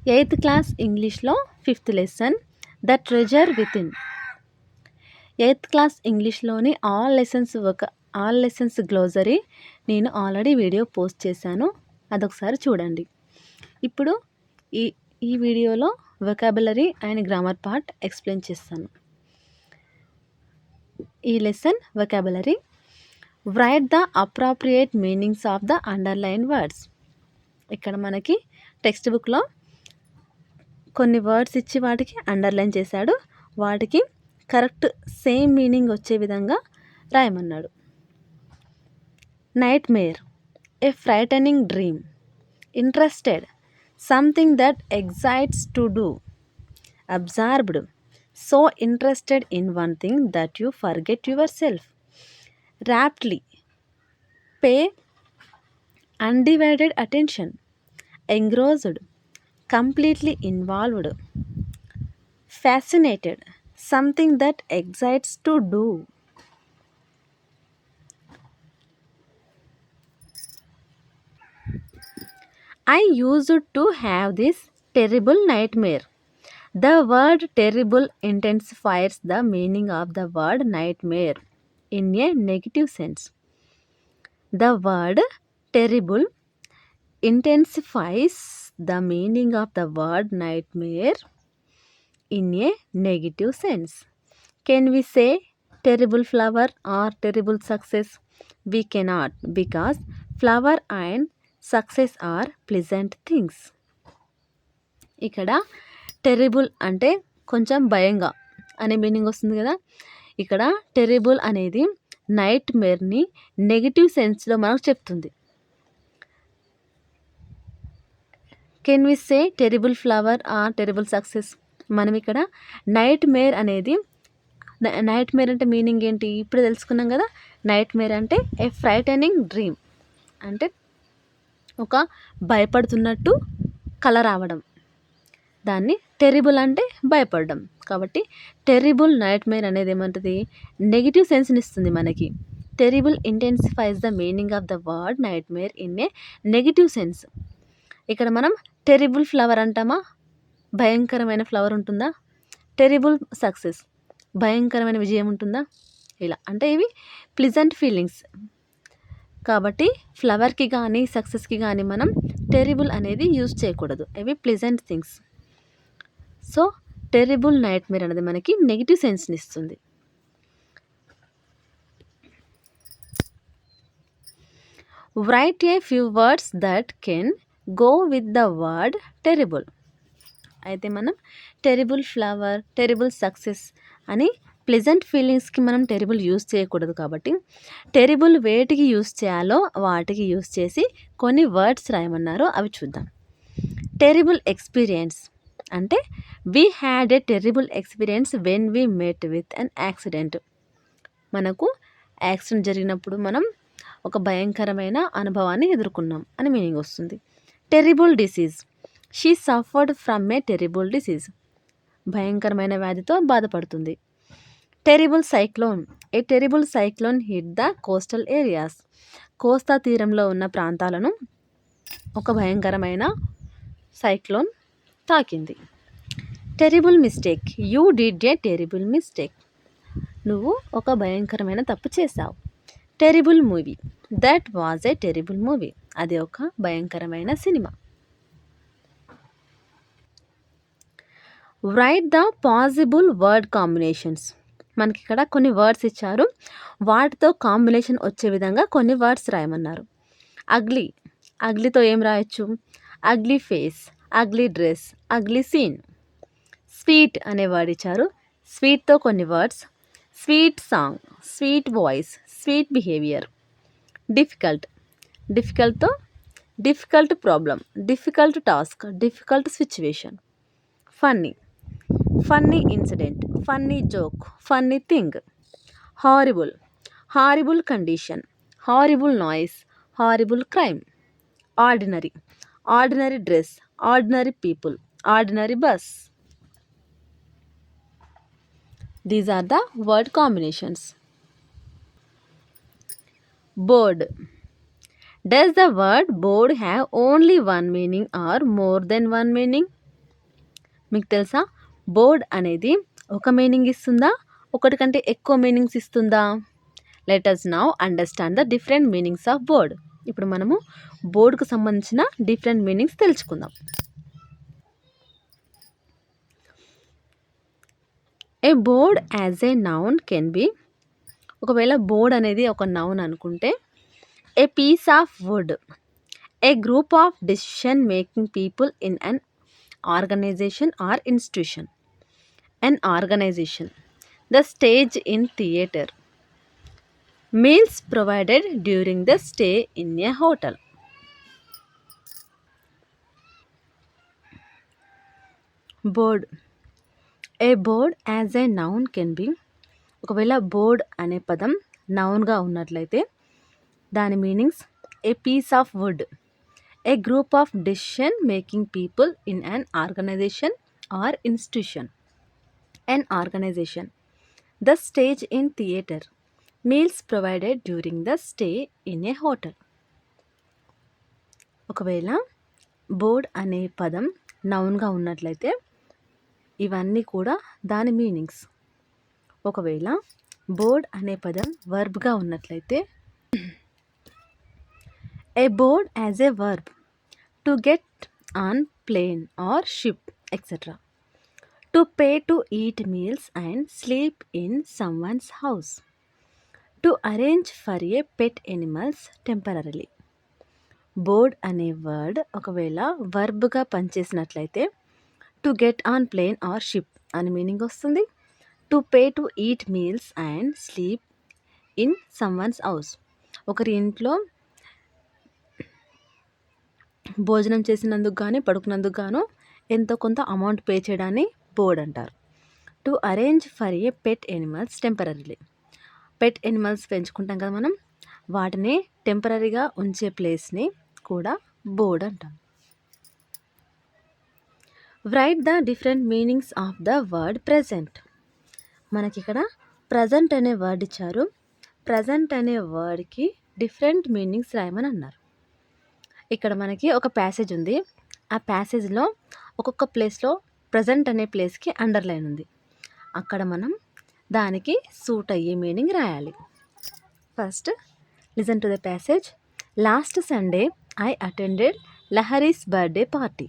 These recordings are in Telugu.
ఎయిత్ క్లాస్ ఇంగ్లీష్లో 5th lesson the treasure within. Eighth class ఇంగ్లీష్లోని ఆల్ లెసన్స్ గ్లోజరీ నేను ఆల్రెడీ వీడియో పోస్ట్ చేశాను, అదొకసారి చూడండి. ఇప్పుడు ఈ ఈ వీడియోలో vocabulary and grammar part explain చేస్తాను. ఈ lesson vocabulary. Write the appropriate meanings of the underlined words. ఇక్కడ మనకి టెక్స్ట్ బుక్లో కొన్ని వర్డ్స్ ఇచ్చి వాటికి అండర్లైన్ చేశాడు, వాటికి కరెక్ట్ సేమ్ మీనింగ్ వచ్చే విధంగా రాయమన్నాడు. Nightmare, a frightening dream. Interested, something that excites to do. Absorbed, so interested in one thing that you forget yourself. raptly, pay undivided attention. Engrossed, completely involved. Fascinated, something that excites to do. I used to have this terrible nightmare. The word terrible intensifies the meaning of the word nightmare in a negative sense. The word terrible intensifies the meaning of the word nightmare in a negative sense. Can we say terrible flower or terrible success? We cannot, because flower and success are pleasant things. ఇక్కడ టెరిబుల్ అంటే కొంచెం భయంగా అనే మీనింగ్ వస్తుంది కదా. ఇక్కడ టెరిబుల్ అనేది నైట్ మేర్ని నెగిటివ్ సెన్స్లో మనకు చెప్తుంది. Can we say terrible flower or terrible success? మనం ఇక్కడ నైట్ మేర్ అనేది, నైట్ మేర్ అంటే మీనింగ్ ఏంటి ఇప్పుడు తెలుసుకున్నాం కదా. నైట్ మేర్ అంటే ఏ ఫ్రైటనింగ్ డ్రీమ్, అంటే ఒక భయపడుతున్నట్టు కల రావడం. దాన్ని టెరిబుల్ అంటే భయపడడం. కాబట్టి టెరిబుల్ నైట్ మేర్ అనేది ఏమంటుంది, నెగిటివ్ సెన్స్ని ఇస్తుంది మనకి. Terrible intensifies the meaning of the word nightmare in a negative sense. ఇక్కడ మనం టెరిబుల్ ఫ్లవర్ అంటామా, భయంకరమైన ఫ్లవర్ ఉంటుందా? టెరిబుల్ సక్సెస్, భయంకరమైన విజయం ఉంటుందా? ఇలా అంటే ఇవి ప్లిజెంట్ ఫీలింగ్స్. కాబట్టి ఫ్లవర్కి కానీ సక్సెస్కి కానీ మనం టెరిబుల్ అనేది యూజ్ చేయకూడదు, ఇవి pleasant things. So terrible nightmare అనేది మనకి నెగిటివ్ సెన్స్ని ఇస్తుంది. Write a few words that can go with the word terrible. అయితే మనం టెరిబుల్ ఫ్లవర్, టెరిబుల్ సక్సెస్ అని ప్లెజెంట్ ఫీలింగ్స్కి మనం టెరిబుల్ యూజ్ చేయకూడదు. కాబట్టి టెరిబుల్ వేటికి యూజ్ చేయాలో వాటికి యూజ్ చేసి కొన్ని వర్డ్స్ రాయమన్నారు, అవి చూద్దాం. టెరిబుల్ ఎక్స్పీరియన్స్ అంటే we had a terrible experience when we met with an accident. మనకు యాక్సిడెంట్ జరిగినప్పుడు మనం ఒక భయంకరమైన అనుభవాన్ని ఎదుర్కొన్నాం అని మీనింగ్ వస్తుంది. Terrible disease, she suffered from a terrible disease, భయంకరమైన వ్యాధితో బాధపడుతుంది. Terrible cyclone, a terrible cyclone hit the coastal areas, కోస్తా తీరంలో ఉన్న ప్రాంతాలను ఒక భయంకరమైన సైక్లోన్ తాకింది. Terrible mistake, you did a terrible mistake, నువ్వు ఒక భయంకరమైన తప్పు చేశావు. Terrible movie, that was a terrible movie, అది ఒక భయంకరమైన cinema. Right the possible word combinations. మనకి ఇక్కడ కొన్ని వర్డ్స్ ఇచ్చారు, వాటితో కాంబినేషన్ వచ్చే విధంగా కొన్ని వర్డ్స్ రాయమన్నారు. అగ్లీ, అగ్లీతో ఏం రాయొచ్చు? Ugly face, ugly dress, ugly scene. Sweet అనే వర్డ్ ఇచ్చారు, స్వీట్తో కొన్ని words. Sweet song, sweet voice, sweet behaviour. Difficult, డిఫికల్ట్తో difficult problem, difficult task, difficult situation. Funny, funny incident, funny joke, funny thing. Horrible, horrible condition, horrible noise, horrible crime. Ordinary, ordinary dress, ordinary people, ordinary bus. These are the word combinations. Bored. Does the word bored have only one meaning or more than one meaning? మీకు తెలుసా? బోర్డ్ అనేది ఒక మీనింగ్ ఇస్తుందా? ఒకటి కంటే ఎక్కువ మీనింగ్స్ ఇస్తుందా? Let us now understand the different meanings of board. ఇప్పుడు మనము బోర్డ్కు సంబంధించిన డిఫరెంట్ మీనింగ్స్ తెలుసుకుందాం. A board as a noun can be, ఒకవేళ బోర్డ్ అనేది ఒక నౌన్ అనుకుంటే, a piece of wood, a group of decision making people in an organization or institution, an organization, the stage in theater, meals provided during the stay in a hotel. Board. A board as a noun can be, ఒకవేళ బోర్డ్ అనే పదం నౌన్గా ఉన్నట్లయితే దాని meanings a piece of wood, a group of decision making people in an organization or institution, an organization, the stage in theater, meals provided during the stay in a hotel. ఒకవేళ బోర్డ్ అనే పదం నౌన్గా ఉన్నట్లయితే ఇవన్నీ కూడా దాని మీనింగ్స్. ఒకవేళ బోర్డ్ అనే పదం వర్బ్గా ఉన్నట్లయితే a board as a verb, to get on plane or ship etcetera, to pay to eat meals and sleep in someone's house, to arrange for a pet animals temporarily. Board అనే వర్డ్ ఒకవేళ వర్బ్గా పనిచేసినట్లయితే to get on plane or ship అని మీనింగ్ వస్తుంది. To pay to eat meals and sleep in someone's house, ఒకరి ఇంట్లో భోజనం చేసినందుకు కానీ పడుకున్నందుకు గాను ఎంతో కొంత అమౌంట్ పే చేయడాన్ని బోర్డ్ అంటారు. To arrange for a pet animals temporarily, pet animals పెంచుకుంటాం కదా మనం, వాటిని టెంపరీగా ఉంచే ప్లేస్ని కూడా బోర్డ్ అంటాం. Right the different meanings of the word present. మనకి ఇక్కడ ప్రజెంట్ అనే వర్డ్ ఇచ్చారు. ప్రజెంట్ అనే వర్డ్కి డిఫరెంట్ మీనింగ్స్ రాయమని అన్నారు. ఇక్కడ మనకి ఒక ప్యాసేజ్ ఉంది. ఆ ప్యాసేజ్లో ఒక్కొక్క ప్లేస్లో ప్రజెంట్ అనే ప్లేస్కి అండర్లైన్ ఉంది. అక్కడ మనం దానికి సూట్ అయ్యే మీనింగ్ రాయాలి. First listen to the passage. Last Sunday I attended Lahari's birthday party.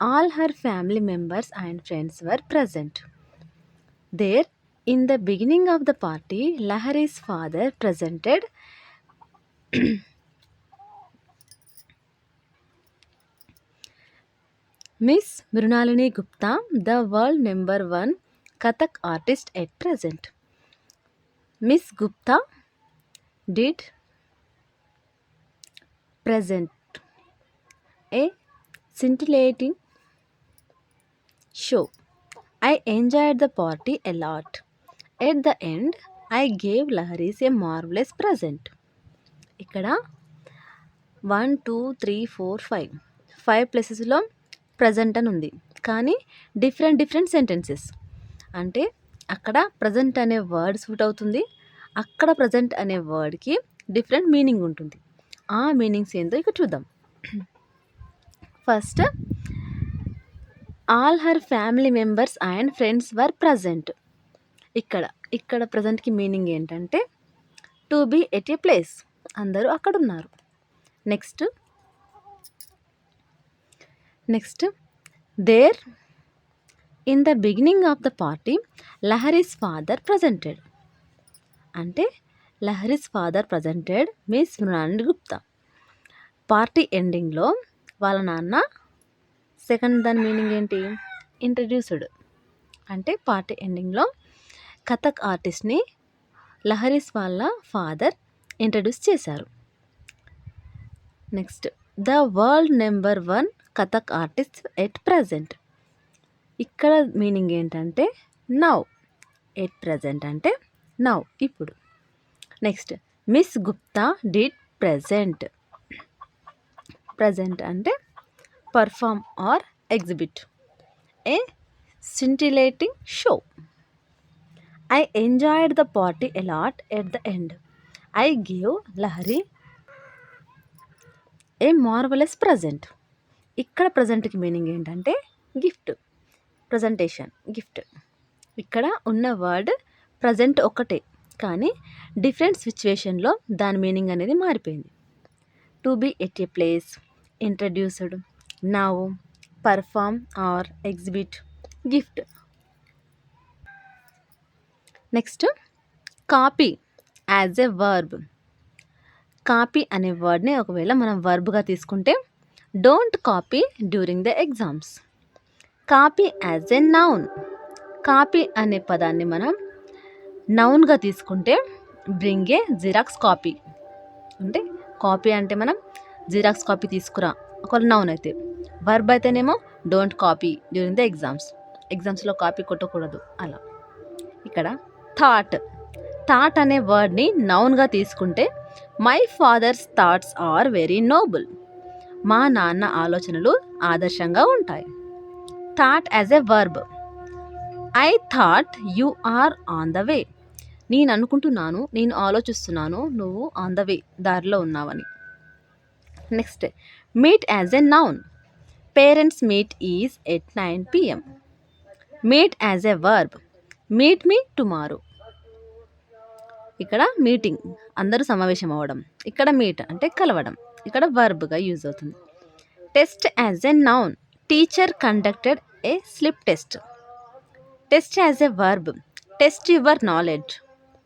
All her family members and friends were present. There in the beginning of the party Lahari's father presented Miss Mrunalini Gupta, the world #1 Kathak artist at present. Miss Gupta did present a scintillating show. I enjoyed the party a lot. At the end, I gave Laharis a marvelous present. ఇక్కడ 1 2 3 4 5 ప్లేసెస్లో ప్రజెంట్ అని ఉంది, కానీ డిఫరెంట్ సెంటెన్సెస్. అంటే అక్కడ ప్రజెంట్ అనే వర్డ్ సూట్ అవుతుంది, అక్కడ ప్రజెంట్ అనే వర్డ్కి డిఫరెంట్ మీనింగ్ ఉంటుంది. ఆ మీనింగ్స్ ఏంటో ఇక్కడ చూద్దాం. First, all her family members and friends were present. ఇక్కడ ప్రజెంట్కి మీనింగ్ ఏంటంటే to be at a place, అందరూ అక్కడ ఉన్నారు. Next there in the beginning of the party Lahari's father presented. అంటే Lahari's father presented miss Mrinalini Gupta. Party ఎండింగ్లో వాళ్ళ నాన్న, సెకండ్ దాని మీనింగ్ ఏంటి, ఇంట్రడ్యూస్డ్. అంటే పార్టీ ఎండింగ్లో కథక్ ఆర్టిస్ట్ని లహరీస్ వాళ్ళ ఫాదర్ ఇంట్రడ్యూస్ చేశారు. Next, the world #1 Kathak artist at present. ఇక్కడ మీనింగ్ ఏంటంటే నౌ. ఎట్ ప్రజెంట్ అంటే నౌ, ఇప్పుడు. Next, miss Gupta did present. Present అంటే perform or exhibit a scintillating show. I enjoyed the party a lot. At the end, I gave Lahari A marvellous present. ఇక్కడ ప్రజెంట్కి మీనింగ్ ఏంటంటే గిఫ్ట్. Presentation, gift. ఇక్కడ ఉన్న వర్డ్ ప్రజెంట్ ఒకటే, కానీ డిఫరెంట్ సిచ్యువేషన్లో దాని మీనింగ్ అనేది మారిపోయింది. To be at a place, introduced, now, perform or exhibit, gift. Next copy as a verb. Copy అనే వర్డ్ని ఒకవేళ మనం వర్బ్గా తీసుకుంటే don't copy during the exams. Copy as a noun. Copy అనే పదాన్ని మనం నౌన్గా తీసుకుంటే బ్రింగ్ ఏ జిరాక్స్ కాపీ. అంటే కాపీ అంటే మనం జిరాక్స్ కాపీ తీసుకురా, ఒక నౌన్ అయితే. వర్బ్ అయితేనేమో don't copy during the exams, ఎగ్జామ్స్లో కాపీ కొట్టకూడదు అలా. ఇక్కడ థాట్. థాట్ అనే వర్డ్ని నౌన్గా తీసుకుంటే my father's thoughts are very noble. మా నాన్న ఆలోచనలు ఆదర్శంగా ఉంటాయి. Thought as a verb. I thought you are on the way. నేను అనుకుంటున్నాను, నేను ఆలోచిస్తున్నాను, నువ్వు ఆన్ ద వే, దారిలో ఉన్నావని. Next meet as a noun. Parents meet is at 9 PM. Meet as a verb. Meet me tomorrow. ఇక్కడ మీటింగ్, అందరూ సమావేశం అవ్వడం. ఇక్కడ మీట్ అంటే కలవడం, ఇక్కడ వర్బ్గా యూజ్ అవుతుంది. Test as a noun. Teacher conducted a slip test. Test as a verb. Test your knowledge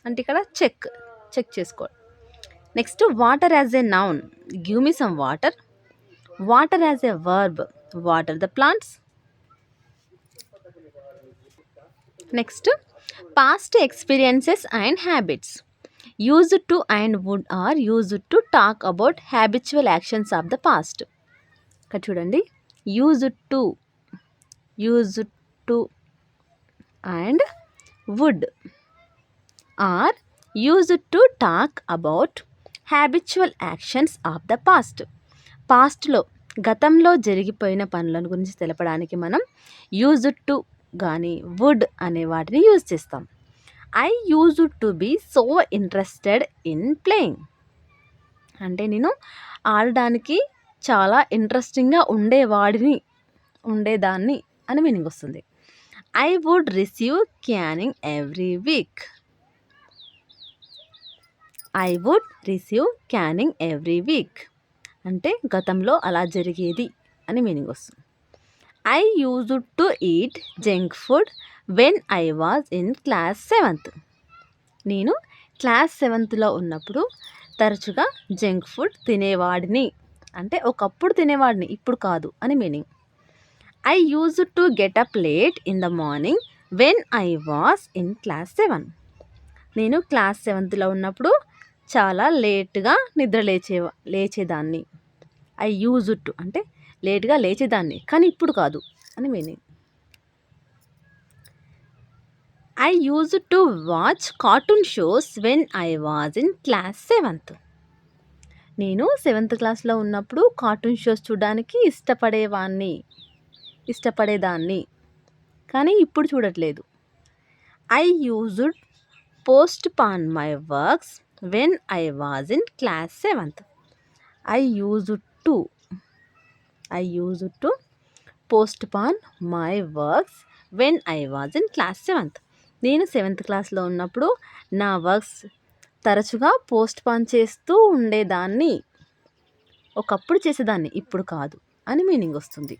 అంటే ఇక్కడ చెక్ చేసుకోవాలి. Next water as a noun. Give me some water. Water as a verb. Water the plants. Next past experiences and habits. Used to and would or used to talk about habitual actions of the past. ఇక్కడ చూడండి, used to and would or used to talk about habitual actions of the past. పాస్ట్లో, గతంలో జరిగిపోయిన పనులను గురించి తెలపడానికి మనం యూజ్డ్ టు కానీ వుడ్ అనే వాటిని యూజ్ చేస్తాం. I used to be so interested in playing అంటే నేను ఆడడానికి చాలా ఇంట్రెస్టింగ్గా ఉండేదాన్ని అని మీనింగ్ వస్తుంది. I would receive caning every week. I would receive caning every week అంటే గతంలో అలా జరిగేది అని మీనింగ్ వస్తుంది. I used to eat junk food when I was in class 7th. నేను క్లాస్ 7thలో ఉన్నప్పుడు తరచుగా జంక్ ఫుడ్ తినేవాడిని అంటే ఒకప్పుడు తినేవాడిని, ఇప్పుడు కాదు అని meaning. I used to get up late in the morning when I was in class 7. నేను క్లాస్ 7thలో ఉన్నప్పుడు చాలా లేట్గా నిద్ర లేచేదాన్ని. ఐ యూజ్డ్ టు అంటే లేట్గా లేచేదాన్ని, కానీ ఇప్పుడు కాదు అని meaning. I used to watch cartoon shows when I was in class 7th. నేను 7th క్లాస్లో ఉన్నప్పుడు కార్టూన్ షోస్ చూడడానికి ఇష్టపడేదాన్ని, కానీ ఇప్పుడు చూడట్లేదు. I used postpone my works when I was in class 7th. I used to postpone my works when I was in class 7th. నేను 7th క్లాస్లో ఉన్నప్పుడు నా వర్క్స్ తరచుగా పోస్ట్పాన్ చేస్తూ ఉండేదాన్ని, ఒకప్పుడు చేసేదాన్ని, ఇప్పుడు కాదు అని మీనింగ్ వస్తుంది.